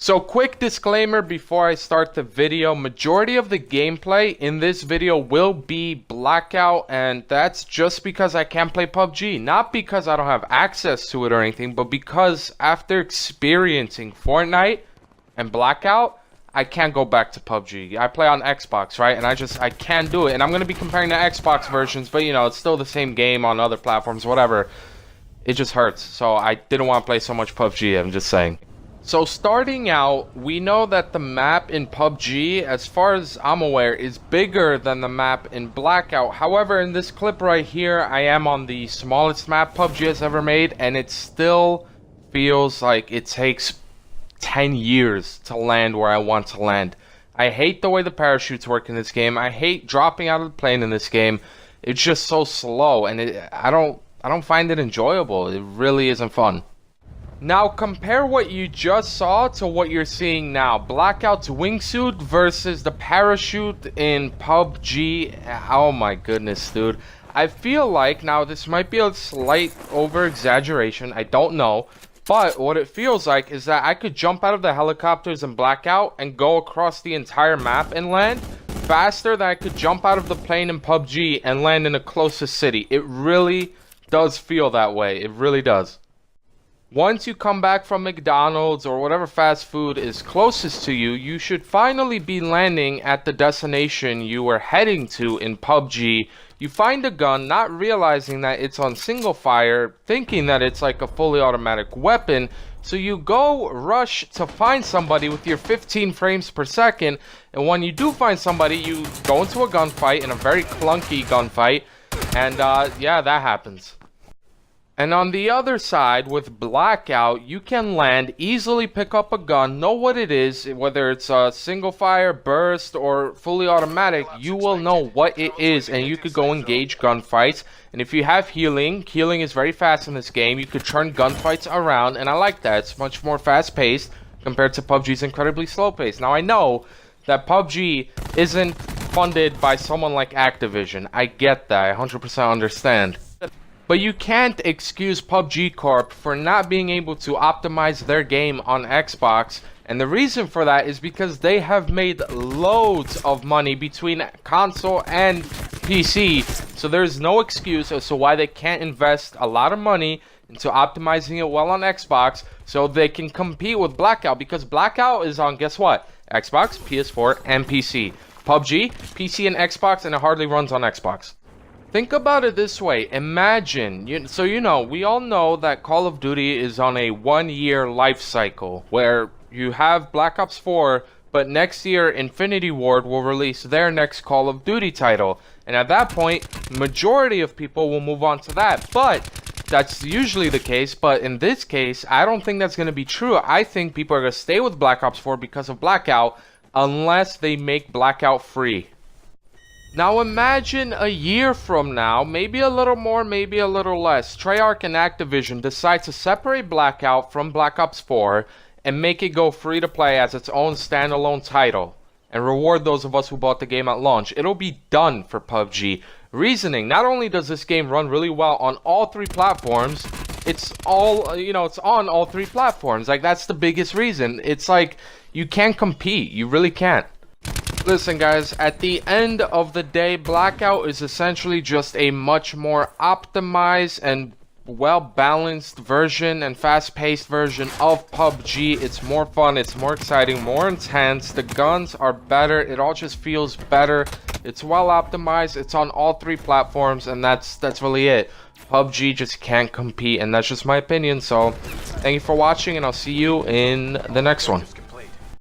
So quick disclaimer before I start the video, majority of the gameplay in this video will be Blackout, and that's just because I can't play PUBG. Not because I don't have access to it or anything, but because after experiencing Fortnite and Blackout, I can't go back to PUBG. I play on Xbox, right? And I can't do it. And I'm going to be comparing the Xbox versions, but you know, it's still the same game on other platforms, whatever. It just hurts. So I didn't want to play so much PUBG, I'm just saying. So starting out, we know that the map in PUBG, as far as I'm aware, is bigger than the map in Blackout. However, in this clip right here, I am on the smallest map PUBG has ever made, and it still feels like it takes 10 years to land where I want to land. I hate the way the parachutes work in this game. I hate dropping out of the plane in this game. It's just so slow, and I don't find it enjoyable. It really isn't fun. Now compare what you just saw to what you're seeing now. Blackout's wingsuit versus the parachute in PUBG. Oh my goodness, dude. I feel like, now this might be a slight over-exaggeration, I don't know, but what it feels like is that I could jump out of the helicopters in Blackout and go across the entire map and land faster than I could jump out of the plane in PUBG and land in the closest city. It really does feel that way. It really does. Once you come back from McDonald's or whatever fast food is closest to you, you should finally be landing at the destination you were heading to in PUBG. You find a gun, not realizing that it's on single fire, thinking that it's like a fully automatic weapon. So you go rush to find somebody with your 15 frames per second, and when you do find somebody, you go into a gunfight, in a very clunky gunfight, and yeah, that happens. And on the other side, with Blackout, you can land, easily pick up a gun, know what it is, whether it's a single fire, burst, or fully automatic, you will know what it is, and you could go engage gunfights. And if you have healing is very fast in this game, you could turn gunfights around, and I like that. It's much more fast-paced compared to PUBG's incredibly slow-paced. Now, I know that PUBG isn't funded by someone like Activision. I get that, I 100% understand. But you can't excuse PUBG Corp for not being able to optimize their game on Xbox, and the reason for that is because they have made loads of money between console and PC, so there's no excuse as to why they can't invest a lot of money into optimizing it well on Xbox so they can compete with Blackout, because Blackout is on, guess what? Xbox, PS4, and PC. PUBG, PC and Xbox, and it hardly runs on Xbox. Think about it this way. Imagine, we all know that Call of Duty is on a 1-year life cycle where you have Black Ops 4, but next year Infinity Ward will release their next Call of Duty title. And at that point, majority of people will move on to that. But that's usually the case, but in this case, I don't think that's going to be true. I think people are going to stay with Black Ops 4 because of Blackout, unless they make Blackout free. Now imagine a year from now, maybe a little more, maybe a little less, Treyarch and Activision decide to separate Blackout from Black Ops 4 and make it go free to play as its own standalone title and reward those of us who bought the game at launch. It'll be done for PUBG. Reasoning, not only does this game run really well on all 3 platforms, it's on all 3 platforms. Like, that's the biggest reason. It's like, you can't compete. You really can't. Listen guys, at the end of the day, Blackout is essentially just a much more optimized and well-balanced version and fast-paced version of PUBG. It's more fun, it's more exciting, more intense, the guns are better, it all just feels better, it's well-optimized, it's on all 3 platforms, and that's really it. PUBG just can't compete, and that's just my opinion. So thank you for watching, and I'll see you in the next one.